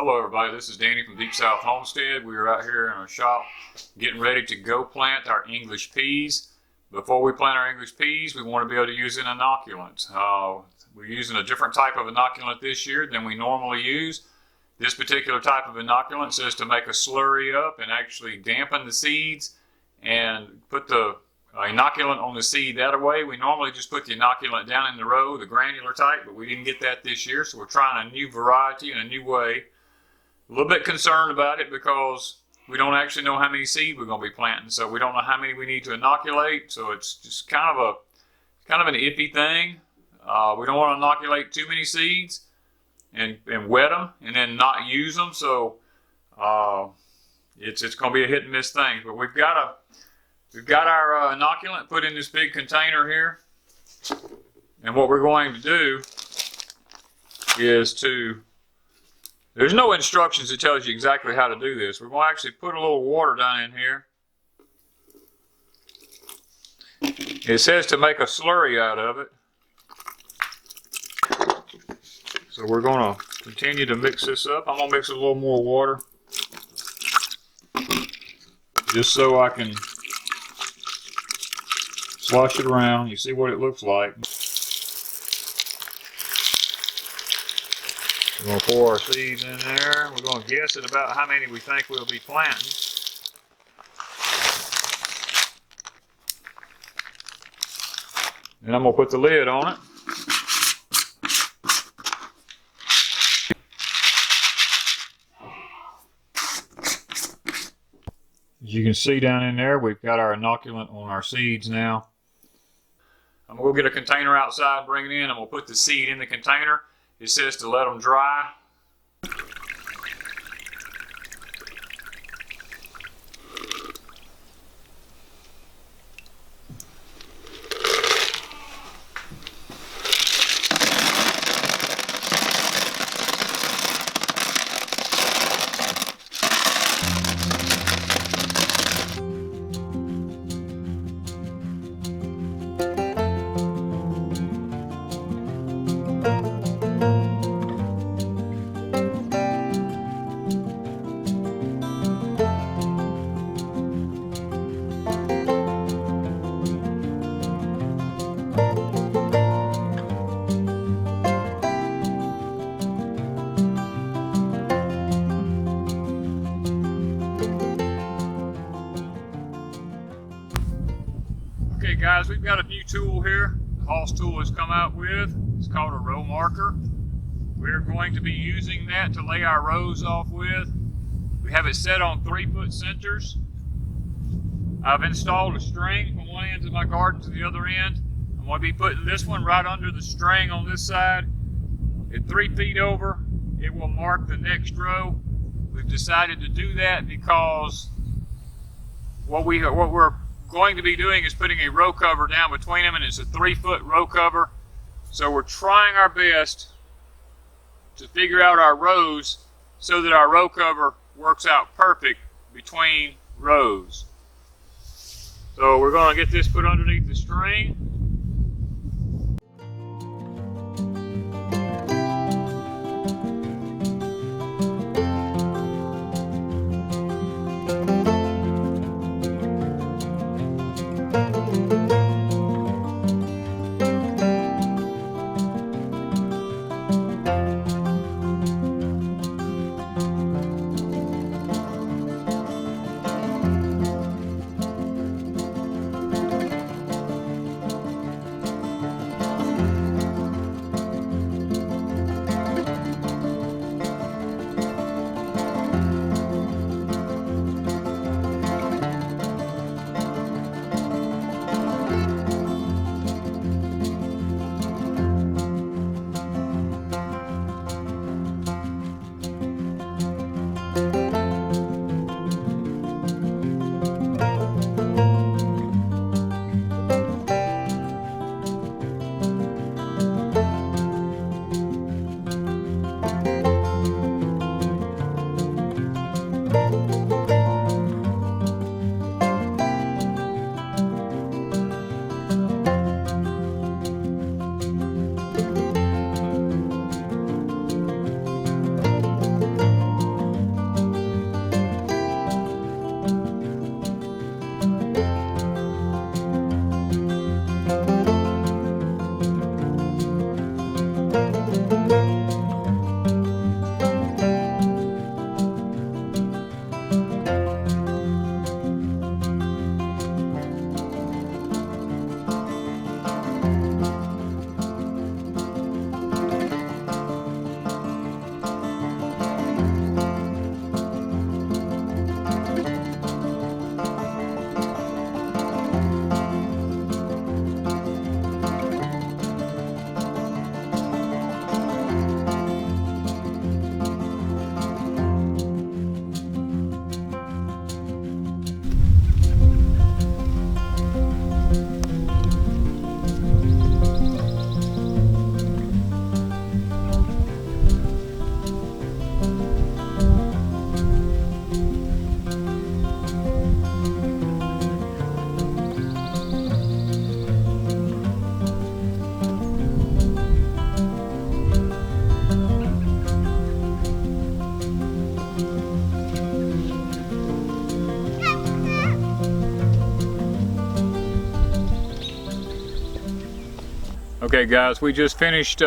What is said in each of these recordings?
Hello everybody, this is Danny from Deep South Homestead. We are out here in our shop getting ready to go plant our English peas. Before we plant our English peas, we want to be able to use an inoculant. We're using a different type of inoculant this year than we normally use. This particular type of inoculant says to make a slurry up and actually dampen the seeds and put the inoculant on the seed that way. We normally just put the inoculant down in the row, the granular type, but we didn't get that this year, so we're trying a new variety and a new way. A little bit concerned about it because we don't actually know how many seeds we're going to be planting, so we don't know how many we need to inoculate, so it's just kind of an iffy thing. We don't want to inoculate too many seeds and wet them and then not use them, so it's going to be a hit and miss thing. But we've got our inoculant put in this big container here, and what we're going to do is there's no instructions that tells you exactly how to do this. We're going to actually put a little water down in here. It says to make a slurry out of it. So we're going to continue to mix this up. I'm going to mix a little more water just so I can slosh it around. You see what it looks like. We're going to pour our seeds in there. We're going to guess at about how many we think we'll be planting. And I'm going to put the lid on it. As you can see down in there, we've got our inoculant on our seeds now. I'm going to go get a container outside, bring it in. I'm going to put the seed in the container. It says to let them dry. Okay guys, we've got a new tool here. The Hoss tool has come out with. It's called a row marker. We're going to be using that to lay our rows off with. We have it set on 3-foot centers. I've installed a string from one end of my garden to the other end. I'm going to be putting this one right under the string on this side. At 3 feet over, it will mark the next row. We've decided to do that because what we're going to be doing is putting a row cover down between them, and it's a 3-foot row cover. So we're trying our best to figure out our rows so that our row cover works out perfect between rows. So we're going to get this put underneath the string. Okay guys, we just finished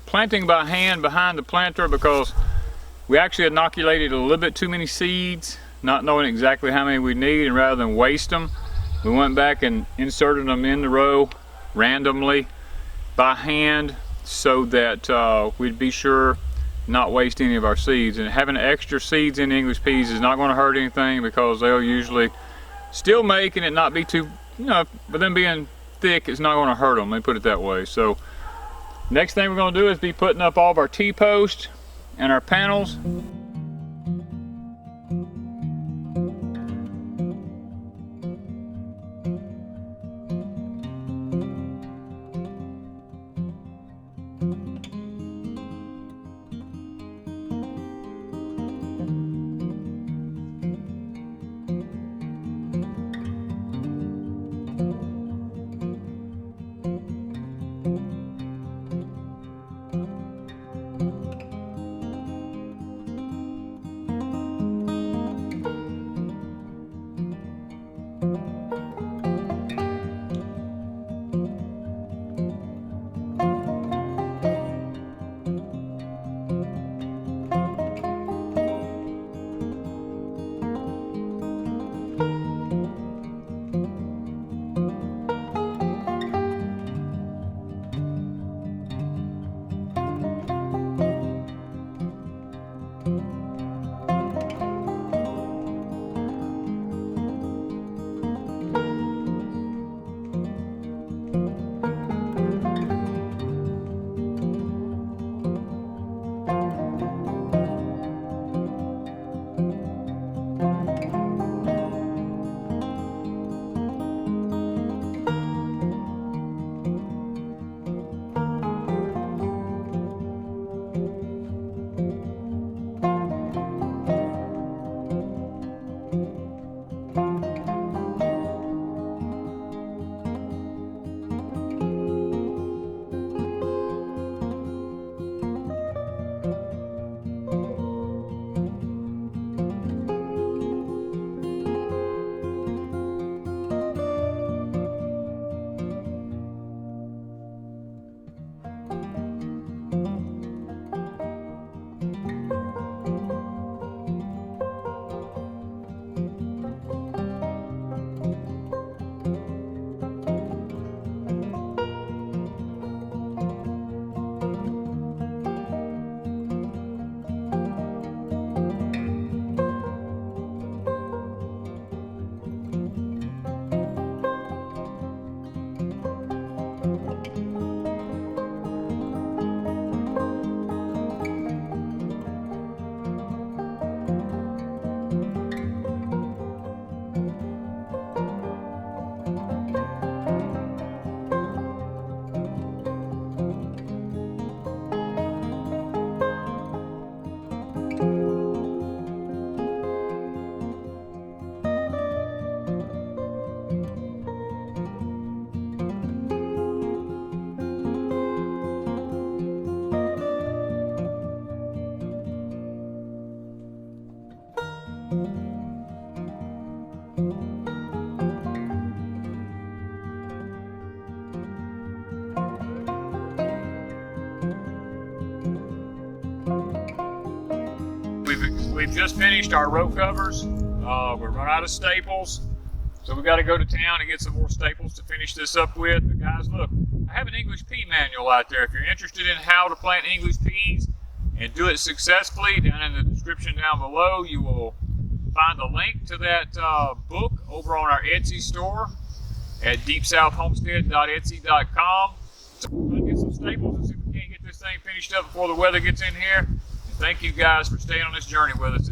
planting by hand behind the planter because we actually inoculated a little bit too many seeds, not knowing exactly how many we need, and rather than waste them, we went back and inserted them in the row randomly by hand so that we'd be sure not waste any of our seeds. And having extra seeds in English peas is not going to hurt anything because they'll usually still make, and it not be too, but them being thick, it's not going to hurt them, let me put it that way. So next thing we're going to do is be putting up all of our T-posts and our panels. We've just finished our row covers. We're run out of staples, so we got to go to town and get some more staples to finish this up with. But guys, look, I have an English pea manual out there. If you're interested in how to plant English peas and do it successfully, down in the description down below, you will find a link to that book over on our Etsy store at deepsouthhomestead.etsy.com. So we're going to get some staples and see if we can't get this thing finished up before the weather gets in here. Thank you guys for staying on this journey with us.